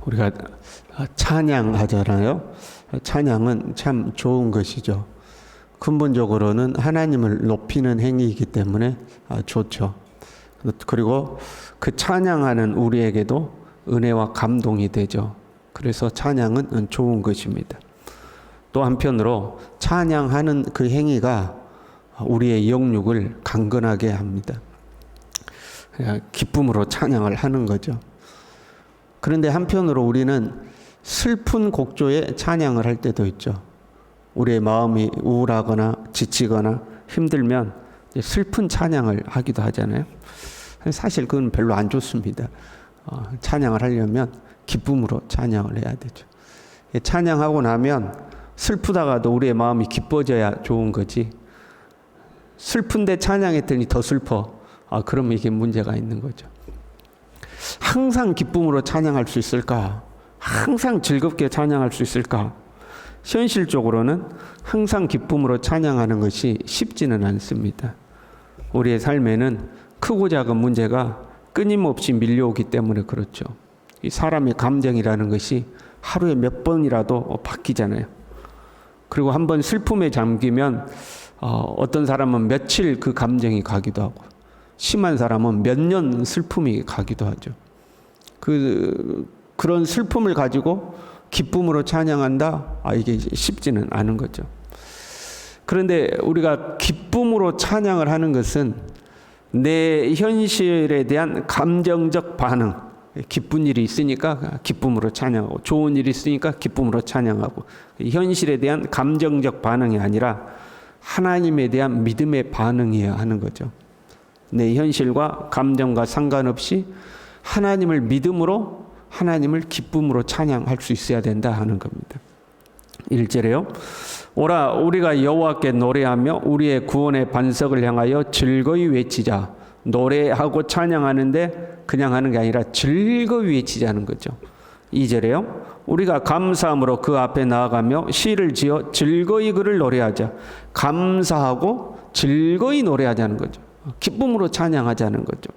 우리가 찬양하잖아요. 찬양은 참 좋은 것이죠. 근본적으로는 하나님을 높이는 행위이기 때문에 좋죠. 그리고 그 찬양하는 우리에게도 은혜와 감동이 되죠. 그래서 찬양은 좋은 것입니다. 또 한편으로 찬양하는 그 행위가 우리의 영육을 강건하게 합니다. 기쁨으로 찬양을 하는 거죠. 그런데 한편으로 우리는 슬픈 곡조에 찬양을 할 때도 있죠. 우리의 마음이 우울하거나 지치거나 힘들면 슬픈 찬양을 하기도 하잖아요. 사실 그건 별로 안 좋습니다. 찬양을 하려면 기쁨으로 찬양을 해야 되죠. 찬양하고 나면 슬프다가도 우리의 마음이 기뻐져야 좋은 거지. 슬픈데 찬양했더니 더 슬퍼. 그러면 이게 문제가 있는 거죠. 항상 기쁨으로 찬양할 수 있을까? 항상 즐겁게 찬양할 수 있을까? 현실적으로는 항상 기쁨으로 찬양하는 것이 쉽지는 않습니다. 우리의 삶에는 크고 작은 문제가 끊임없이 밀려오기 때문에 그렇죠. 이 사람의 감정이라는 것이 하루에 몇 번이라도 바뀌잖아요. 그리고 한번 슬픔에 잠기면 어떤 사람은 며칠 그 감정이 가기도 하고, 심한 사람은 몇 년 슬픔이 가기도 하죠. 그런 슬픔을 가지고 기쁨으로 찬양한다? 이게 쉽지는 않은 거죠. 그런데 우리가 기쁨으로 찬양을 하는 것은 내 현실에 대한 감정적 반응, 기쁜 일이 있으니까 기쁨으로 찬양하고, 좋은 일이 있으니까 기쁨으로 찬양하고, 현실에 대한 감정적 반응이 아니라 하나님에 대한 믿음의 반응이어야 하는 거죠. 내 현실과 감정과 상관없이 하나님을 믿음으로, 하나님을 기쁨으로 찬양할 수 있어야 된다 하는 겁니다. 1절에요. 오라 우리가 여호와께 노래하며 우리의 구원의 반석을 향하여 즐거이 외치자. 노래하고 찬양하는데 그냥 하는 게 아니라 즐거이 외치자는 거죠. 2절에요. 우리가 감사함으로 그 앞에 나아가며 시를 지어 즐거이 그를 노래하자. 감사하고 즐거이 노래하자는 거죠. 기쁨으로 찬양하자는 거죠.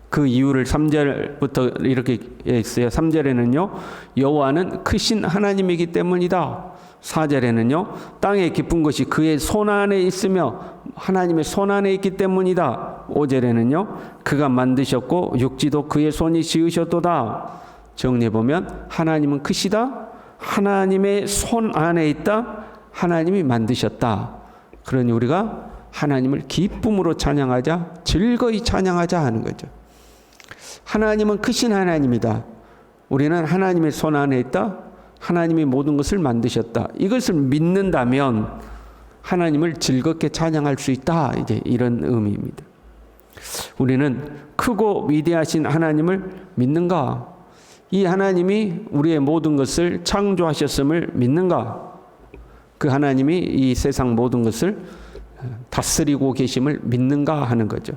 그 이유를 3절부터 이렇게 있어요. 3절에는요. 여호와는 크신 하나님이기 때문이다. 4절에는요. 땅에 깊은 것이 그의 손 안에 있으며 하나님의 손 안에 있기 때문이다. 5절에는요. 그가 만드셨고 육지도 그의 손이 지으셨도다. 정리해보면 하나님은 크시다. 하나님의 손 안에 있다. 하나님이 만드셨다. 그러니 우리가 하나님을 기쁨으로 찬양하자, 즐거이 찬양하자 하는 거죠. 하나님은 크신 하나님이다. 우리는 하나님의 손 안에 있다. 하나님이 모든 것을 만드셨다. 이것을 믿는다면 하나님을 즐겁게 찬양할 수 있다. 이제 이런 의미입니다. 우리는 크고 위대하신 하나님을 믿는가? 이 하나님이 우리의 모든 것을 창조하셨음을 믿는가? 그 하나님이 이 세상 모든 것을 다스리고 계심을 믿는가 하는 거죠.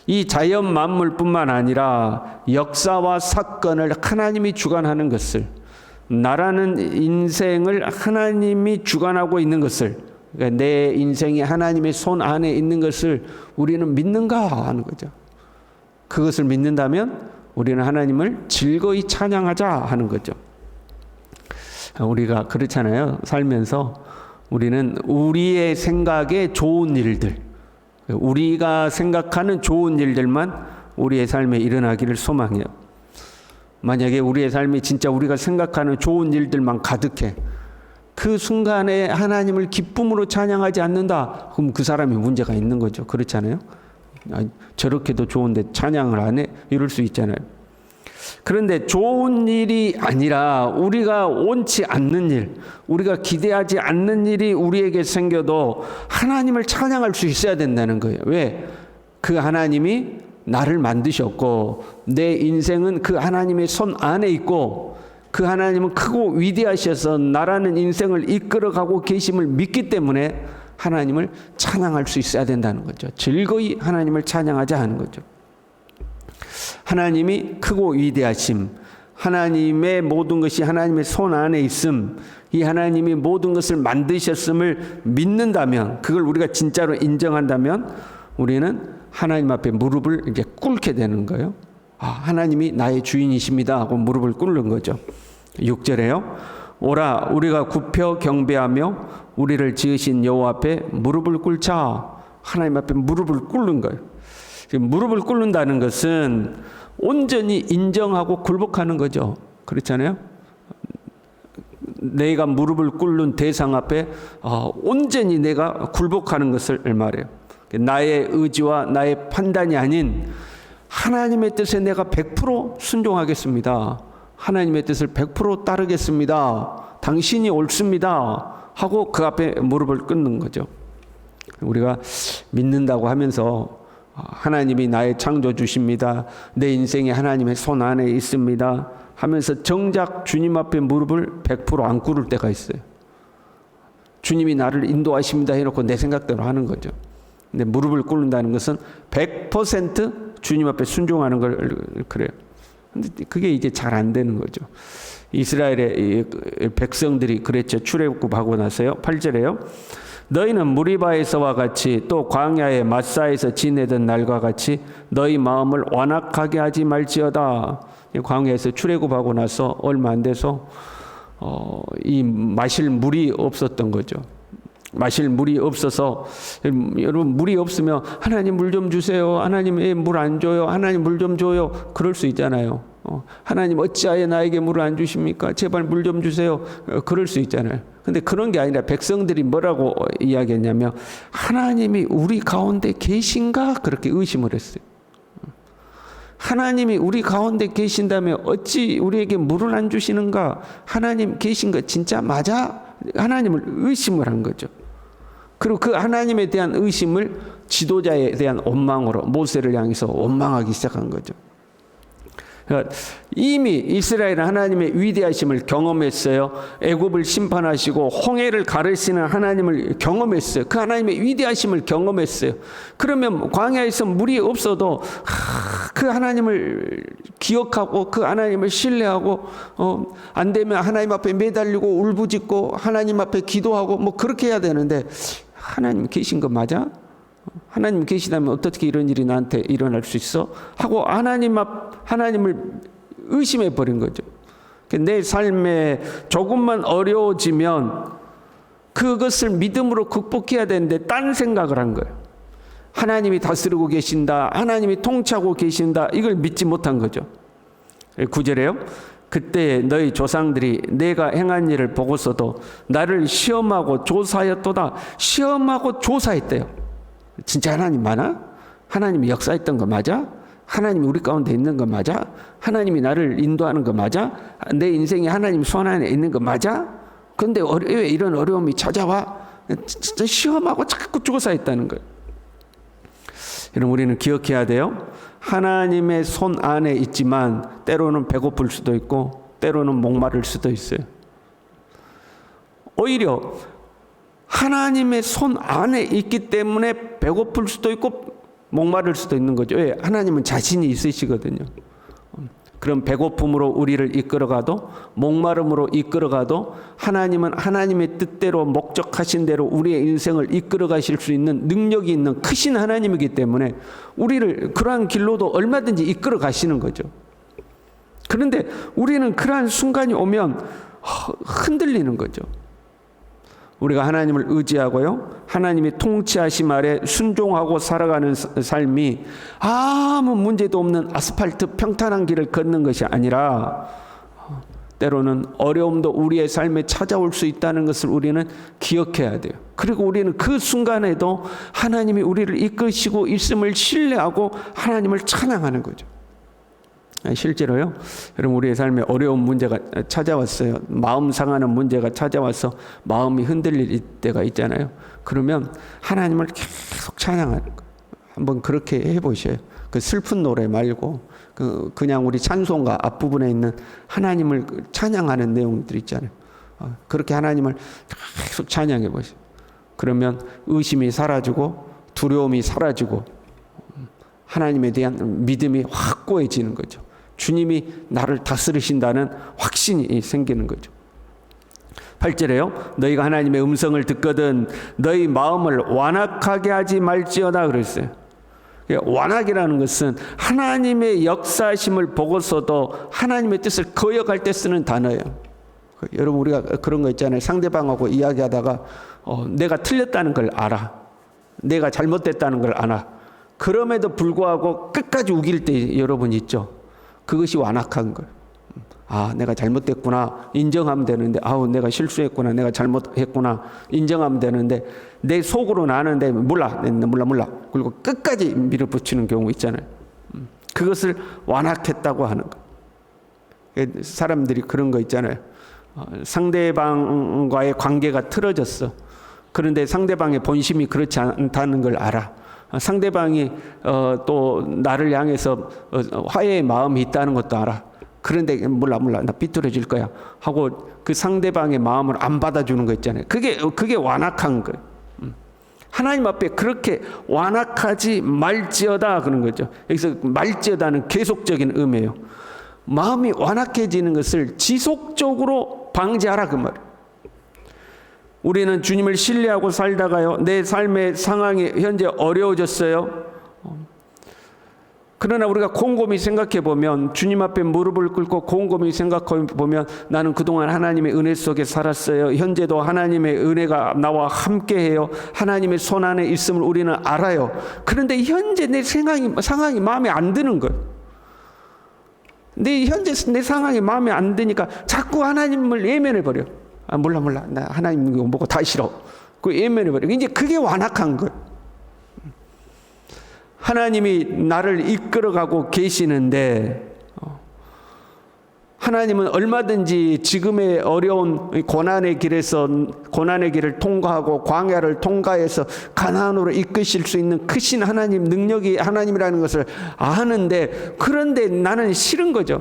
이 자연 만물뿐만 아니라 역사와 사건을 하나님이 주관하는 것을, 나라는 인생을 하나님이 주관하고 있는 것을, 그러니까 내 인생이 하나님의 손 안에 있는 것을 우리는 믿는가 하는 거죠. 그것을 믿는다면 우리는 하나님을 즐거이 찬양하자 하는 거죠. 우리가 그렇잖아요. 살면서 우리는 우리의 생각에 좋은 일들, 우리가 생각하는 좋은 일들만 우리의 삶에 일어나기를 소망해요. 만약에 우리의 삶이 진짜 우리가 생각하는 좋은 일들만 가득해, 그 순간에 하나님을 기쁨으로 찬양하지 않는다, 그럼 그 사람이 문제가 있는 거죠. 그렇잖아요. 저렇게도 좋은데 찬양을 안 해? 이럴 수 있잖아요. 그런데 좋은 일이 아니라 우리가 원치 않는 일, 우리가 기대하지 않는 일이 우리에게 생겨도 하나님을 찬양할 수 있어야 된다는 거예요. 왜? 그 하나님이 나를 만드셨고 내 인생은 그 하나님의 손 안에 있고 그 하나님은 크고 위대하셔서 나라는 인생을 이끌어가고 계심을 믿기 때문에 하나님을 찬양할 수 있어야 된다는 거죠. 즐거이 하나님을 찬양하자 하는 거죠. 하나님이 크고 위대하심, 하나님의 모든 것이 하나님의 손 안에 있음, 이 하나님이 모든 것을 만드셨음을 믿는다면, 그걸 우리가 진짜로 인정한다면 우리는 하나님 앞에 무릎을 이제 꿇게 되는 거예요. 하나님이 나의 주인이십니다 하고 무릎을 꿇는 거죠. 6절에요. 오라 우리가 굽혀 경배하며 우리를 지으신 여호와 앞에 무릎을 꿇자. 하나님 앞에 무릎을 꿇는 거예요. 무릎을 꿇는다는 것은 온전히 인정하고 굴복하는 거죠. 그렇잖아요. 내가 무릎을 꿇는 대상 앞에 온전히 내가 굴복하는 것을 말해요. 나의 의지와 나의 판단이 아닌 하나님의 뜻에 내가 100% 순종하겠습니다. 하나님의 뜻을 100% 따르겠습니다. 당신이 옳습니다 하고 그 앞에 무릎을 꿇는 거죠. 우리가 믿는다고 하면서 하나님이 나의 창조주십니다, 내 인생이 하나님의 손 안에 있습니다 하면서 정작 주님 앞에 무릎을 100% 안 꿇을 때가 있어요. 주님이 나를 인도하십니다 해놓고 내 생각대로 하는 거죠. 근데 무릎을 꿇는다는 것은 100% 주님 앞에 순종하는 걸 그래요. 근데 그게 이제 잘 안 되는 거죠. 이스라엘의 백성들이 그랬죠. 출애굽하고 나서요. 8절에요. 너희는 무리바에서와 같이 또 광야의 마사에서 지내던 날과 같이 너희 마음을 완악하게 하지 말지어다. 광야에서 출애굽하고 나서 얼마 안 돼서 이 마실 물이 없었던 거죠. 마실 물이 없어서, 여러분 물이 없으면 하나님 물 좀 주세요, 하나님 왜 물 안 줘요, 하나님 물 좀 줘요, 그럴 수 있잖아요. 하나님 어찌하여 나에게 물을 안 주십니까, 제발 물 좀 주세요, 그럴 수 있잖아요. 근데 그런 게 아니라 백성들이 뭐라고 이야기했냐면 하나님이 우리 가운데 계신가 그렇게 의심을 했어요. 하나님이 우리 가운데 계신다면 어찌 우리에게 물을 안 주시는가, 하나님 계신 거 진짜 맞아? 하나님을 의심을 한 거죠. 그리고 그 하나님에 대한 의심을 지도자에 대한 원망으로 모세를 향해서 원망하기 시작한 거죠. 그러니까 이미 이스라엘은 하나님의 위대하심을 경험했어요. 애굽을 심판하시고 홍해를 가르시는 하나님을 경험했어요. 그 하나님의 위대하심을 경험했어요. 그러면 광야에서 물이 없어도 그 하나님을 기억하고 그 하나님을 신뢰하고 안 되면 하나님 앞에 매달리고 울부짖고 하나님 앞에 기도하고 뭐 그렇게 해야 되는데, 하나님 계신 거 맞아? 하나님 계시다면 어떻게 이런 일이 나한테 일어날 수 있어? 하고 하나님을 의심해 버린 거죠. 내 삶에 조금만 어려워지면 그것을 믿음으로 극복해야 되는데 딴 생각을 한 거예요. 하나님이 다스리고 계신다, 하나님이 통치하고 계신다, 이걸 믿지 못한 거죠. 9절에요. 그때 너희 조상들이 내가 행한 일을 보고서도 나를 시험하고 조사하였도다. 시험하고 조사했대요. 진짜 하나님 많아? 하나님이 역사했던 거 맞아? 하나님이 우리 가운데 있는 거 맞아? 하나님이 나를 인도하는 거 맞아? 내 인생이 하나님 손 안에 있는 거 맞아? 그런데 왜 이런 어려움이 찾아와? 진짜 시험하고 자꾸 조사했다는 거예요. 여러분, 우리는 기억해야 돼요. 하나님의 손 안에 있지만 때로는 배고플 수도 있고 때로는 목마를 수도 있어요. 오히려 하나님의 손 안에 있기 때문에 배고플 수도 있고 목마를 수도 있는 거죠. 왜? 하나님은 자신이 있으시거든요. 그럼 배고픔으로 우리를 이끌어가도 목마름으로 이끌어가도 하나님은 하나님의 뜻대로 목적하신 대로 우리의 인생을 이끌어 가실 수 있는 능력이 있는 크신 하나님이기 때문에 우리를 그러한 길로도 얼마든지 이끌어 가시는 거죠. 그런데 우리는 그러한 순간이 오면 흔들리는 거죠. 우리가 하나님을 의지하고요, 하나님이 통치하심 아래 순종하고 살아가는 삶이 아무 문제도 없는 아스팔트 평탄한 길을 걷는 것이 아니라 때로는 어려움도 우리의 삶에 찾아올 수 있다는 것을 우리는 기억해야 돼요. 그리고 우리는 그 순간에도 하나님이 우리를 이끄시고 있음을 신뢰하고 하나님을 찬양하는 거죠. 실제로요, 여러분, 우리의 삶에 어려운 문제가 찾아왔어요. 마음 상하는 문제가 찾아와서 마음이 흔들릴 때가 있잖아요. 그러면 하나님을 계속 찬양하는 거예요. 한번 그렇게 해보셔요. 그 슬픈 노래 말고 그냥 우리 찬송가 앞부분에 있는 하나님을 찬양하는 내용들 있잖아요. 그렇게 하나님을 계속 찬양해 보세요. 그러면 의심이 사라지고 두려움이 사라지고 하나님에 대한 믿음이 확고해지는 거죠. 주님이 나를 다스리신다는 확신이 생기는 거죠. 8절에요. 너희가 하나님의 음성을 듣거든 너희 마음을 완악하게 하지 말지어다 그랬어요. 완악이라는 것은 하나님의 역사심을 보고서도 하나님의 뜻을 거역할 때 쓰는 단어예요. 여러분, 우리가 그런 거 있잖아요. 상대방하고 이야기하다가 내가 틀렸다는 걸 알아. 내가 잘못됐다는 걸 알아. 그럼에도 불구하고 끝까지 우길 때 여러분 있죠. 그것이 완악한 거예요. 내가 잘못됐구나 인정하면 되는데, 내가 실수했구나, 내가 잘못했구나 인정하면 되는데, 내 속으로는 아는데 몰라. 그리고 끝까지 밀어붙이는 경우 있잖아요. 그것을 완악했다고 하는 거예요. 사람들이 그런 거 있잖아요. 상대방과의 관계가 틀어졌어. 그런데 상대방의 본심이 그렇지 않다는 걸 알아. 상대방이 또 나를 향해서 화해의 마음이 있다는 것도 알아. 그런데 몰라 나 삐뚤어질 거야 하고 그 상대방의 마음을 안 받아주는 거 있잖아요. 그게 완악한 거예요. 하나님 앞에 그렇게 완악하지 말지어다 그런 거죠. 여기서 말지어다는 계속적인 의미예요. 마음이 완악해지는 것을 지속적으로 방지하라 그 말이에요. 우리는 주님을 신뢰하고 살다가요, 내 삶의 상황이 현재 어려워졌어요. 그러나 우리가 곰곰이 생각해 보면, 주님 앞에 무릎을 꿇고 곰곰이 생각해 보면, 나는 그동안 하나님의 은혜 속에 살았어요. 현재도 하나님의 은혜가 나와 함께해요. 하나님의 손 안에 있음을 우리는 알아요. 그런데 현재 내 상황이 마음에 안 드는 거예요. 현재 내 상황이 마음에 안 드니까 자꾸 하나님을 외면해 버려. 몰라 나 하나님 이거 보고 다 싫어. 그 외면해 버려. 이제 그게 완악한 거예요. 하나님이 나를 이끌어가고 계시는데, 하나님은 얼마든지 지금의 어려운 고난의 길을 통과하고 광야를 통과해서 가나안으로 이끄실 수 있는 크신 하나님, 능력이 하나님이라는 것을 아는데, 그런데 나는 싫은 거죠.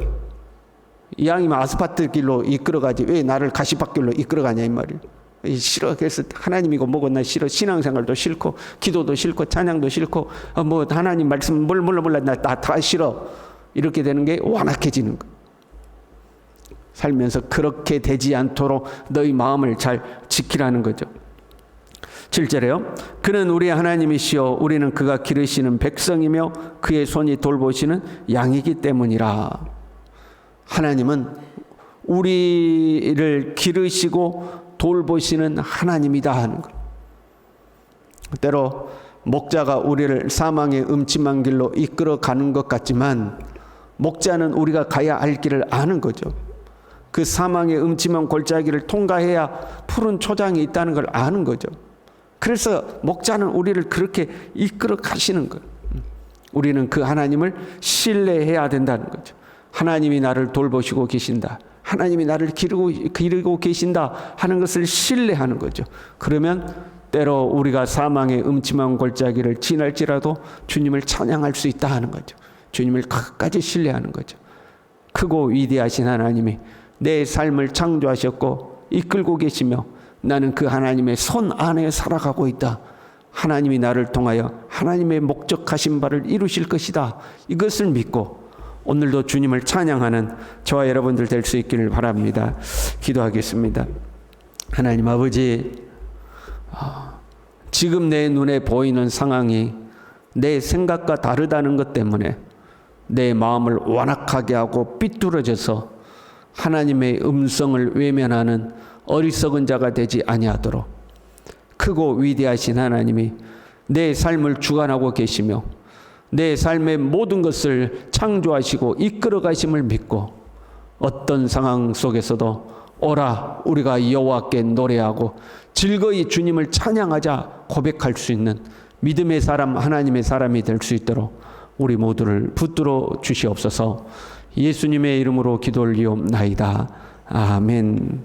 이왕이면 아스팔트 길로 이끌어가지 왜 나를 가시밭길로 이끌어가냐 이 말이에요. 싫어. 그래서 하나님이고 뭐고 나 싫어. 신앙생활도 싫고 기도도 싫고 찬양도 싫고 뭐 하나님 말씀 몰라 나 다 싫어. 이렇게 되는 게 완악해지는 거. 살면서 그렇게 되지 않도록 너희 마음을 잘 지키라는 거죠. 7절에요. 그는 우리의 하나님이시요 우리는 그가 기르시는 백성이며 그의 손이 돌보시는 양이기 때문이라. 하나님은 우리를 기르시고 돌보시는 하나님이다 하는 것. 때로 목자가 우리를 사망의 음침한 길로 이끌어가는 것 같지만, 목자는 우리가 가야 할 길을 아는 거죠. 그 사망의 음침한 골짜기를 통과해야 푸른 초장이 있다는 걸 아는 거죠. 그래서 목자는 우리를 그렇게 이끌어 가시는 거예요. 우리는 그 하나님을 신뢰해야 된다는 거죠. 하나님이 나를 돌보시고 계신다, 하나님이 나를 기르고 계신다 하는 것을 신뢰하는 거죠. 그러면 때로 우리가 사망의 음침한 골짜기를 지날지라도 주님을 찬양할 수 있다 하는 거죠. 주님을 끝까지 신뢰하는 거죠. 크고 위대하신 하나님이 내 삶을 창조하셨고 이끌고 계시며 나는 그 하나님의 손 안에 살아가고 있다. 하나님이 나를 통하여 하나님의 목적하신 바를 이루실 것이다. 이것을 믿고 오늘도 주님을 찬양하는 저와 여러분들 될 수 있기를 바랍니다. 기도하겠습니다. 하나님 아버지, 지금 내 눈에 보이는 상황이 내 생각과 다르다는 것 때문에 내 마음을 완악하게 하고 삐뚤어져서 하나님의 음성을 외면하는 어리석은 자가 되지 아니하도록 크고 위대하신 하나님이 내 삶을 주관하고 계시며 내 삶의 모든 것을 창조하시고 이끌어 가심을 믿고 어떤 상황 속에서도 오라 우리가 여호와께 노래하고 즐거이 주님을 찬양하자 고백할 수 있는 믿음의 사람, 하나님의 사람이 될 수 있도록 우리 모두를 붙들어 주시옵소서. 예수님의 이름으로 기도 올리옵나이다. 아멘.